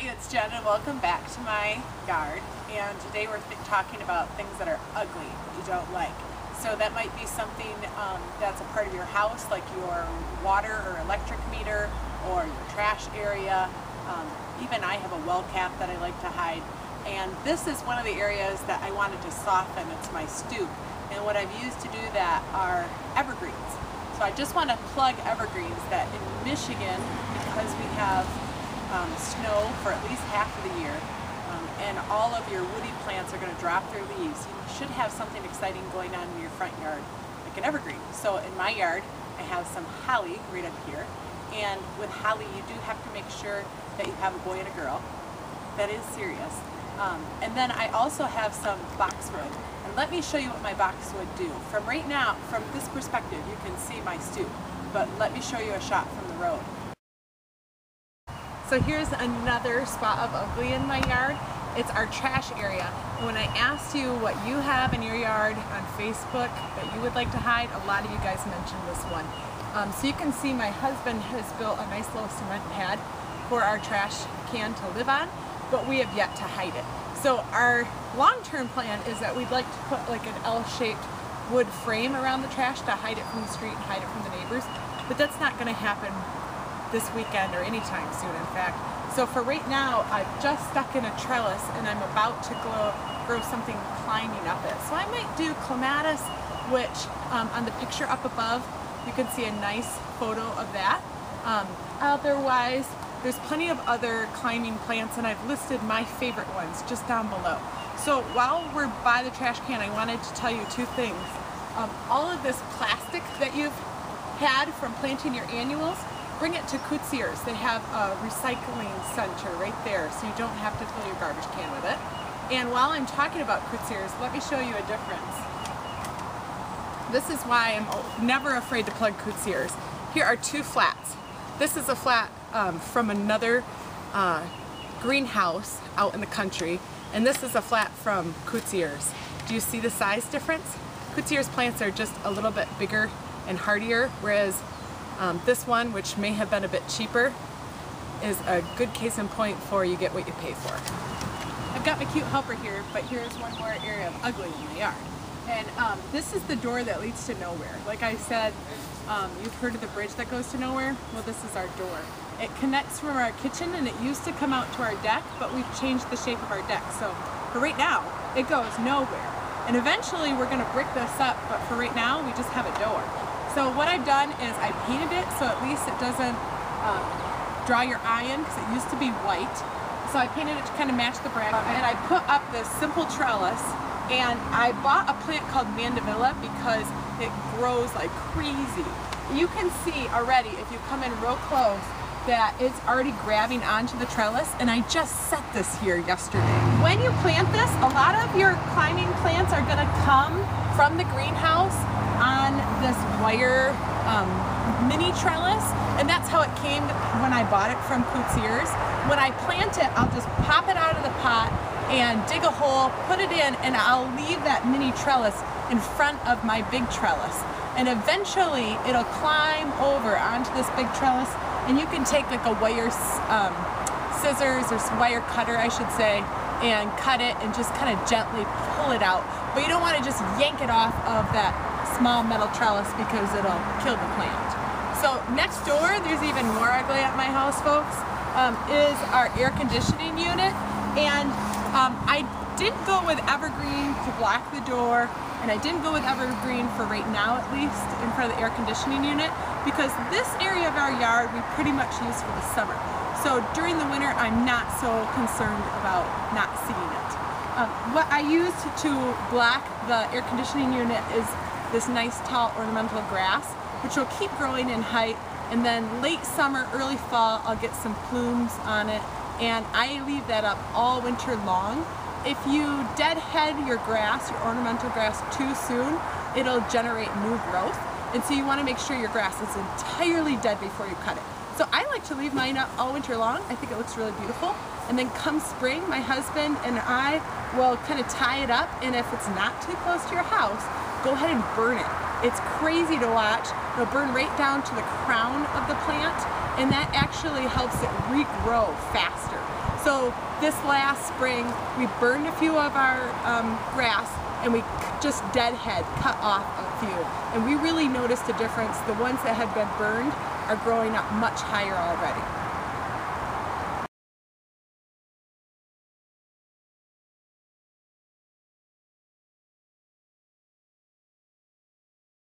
it's Jen and welcome back to my yard. And today we're talking about things that are ugly, that you don't like. So that might be something that's a part of your house, like your water or electric meter or your trash area. Even I have a well cap that I like to hide. And this is one of the areas that I wanted to soften. It's my stoop. And what I've used to do that are evergreens. So I just want to plug evergreens that in Michigan, because we have snow for at least half of the year, and all of your woody plants are going to drop their leaves, you should have something exciting going on in your front yard, like an evergreen. So in my yard, I have some holly right up here, and with holly you do have to make sure that you have a boy and a girl. That is serious. And then I also have some boxwood. And let me show you what my boxwood do. From right now, from this perspective, you can see my stoop, but let me show you a shot from the road. So here's another spot of ugly in my yard. It's our trash area. And when I asked you what you have in your yard on Facebook that you would like to hide, a lot of you guys mentioned this one. So you can see my husband has built a nice little cement pad for our trash can to live on, but we have yet to hide it. So our long-term plan is that we'd like to put like an L-shaped wood frame around the trash to hide it from the street and hide it from the neighbors, but that's not going to happen this weekend or anytime soon, in fact. So for right now, I've just stuck in a trellis and I'm about to grow something climbing up it. So I might do clematis, which on the picture up above, you can see a nice photo of that. Otherwise, there's plenty of other climbing plants, and I've listed my favorite ones just down below. So while we're by the trash can, I wanted to tell you two things. All of this plastic that you've had from planting your annuals, bring it to Cootseers. They have a recycling center right there, so you don't have to fill your garbage can with it. And while I'm talking about Cootseers, let me show you a difference. This is why I'm never afraid to plug Cootseers. Here are two flats. This is a flat from another greenhouse out in the country, and this is a flat from Cootseers. Do you see the size difference? Cootseers plants are just a little bit bigger and hardier, whereas this one, which may have been a bit cheaper, is a good case in point for you get what you pay for. I've got my cute helper here, but here's one more area of ugly in my yard. And this is the door that leads to nowhere. Like I said, you've heard of the bridge that goes to nowhere? Well, this is our door. It connects from our kitchen, and it used to come out to our deck, but we've changed the shape of our deck. So for right now, it goes nowhere. And eventually we're gonna brick this up, but for right now, we just have a door. So what I've done is I painted it so at least it doesn't draw your eye in, because it used to be white. So I painted it to kind of match the brick, and I put up this simple trellis, and I bought a plant called mandevilla because it grows like crazy. You can see already, if you come in real close, that it's already grabbing onto the trellis, and I just set this here yesterday. When you plant this, a lot of your climbing plants are gonna come from the greenhouse on this wire mini trellis, and that's how it came when I bought it from Cootseers. When I plant it, I'll just pop it out of the pot and dig a hole, put it in, and I'll leave that mini trellis in front of my big trellis. And eventually it'll climb over onto this big trellis, and you can take like a wire scissors or wire cutter, I should say, and cut it and just kind of gently pull it out. But you don't want to just yank it off of that small metal trellis because it'll kill the plant. So next door, there's even more ugly at my house, folks, is our air conditioning unit. And I didn't go with evergreen to block the door, and I didn't go with evergreen for right now, at least, in front of the air conditioning unit, because this area of our yard we pretty much use for the summer. So during the winter, I'm not so concerned about not seeing it. What I used to block the air conditioning unit is this nice tall ornamental grass, which will keep growing in height, and then late summer, early fall, I'll get some plumes on it, and I leave that up all winter long. If you deadhead your grass, your ornamental grass, too soon, it'll generate new growth, and so you want to make sure your grass is entirely dead before you cut it. So I like to leave mine up all winter long. I think it looks really beautiful. And then come spring, my husband and I will kind of tie it up, and if it's not too close to your house, go ahead and burn it. It's crazy to watch. It'll burn right down to the crown of the plant, and that actually helps it regrow faster. So this last spring, we burned a few of our grass, and we just deadhead cut off a few. And we really noticed a difference. The ones that had been burned are growing up much higher already.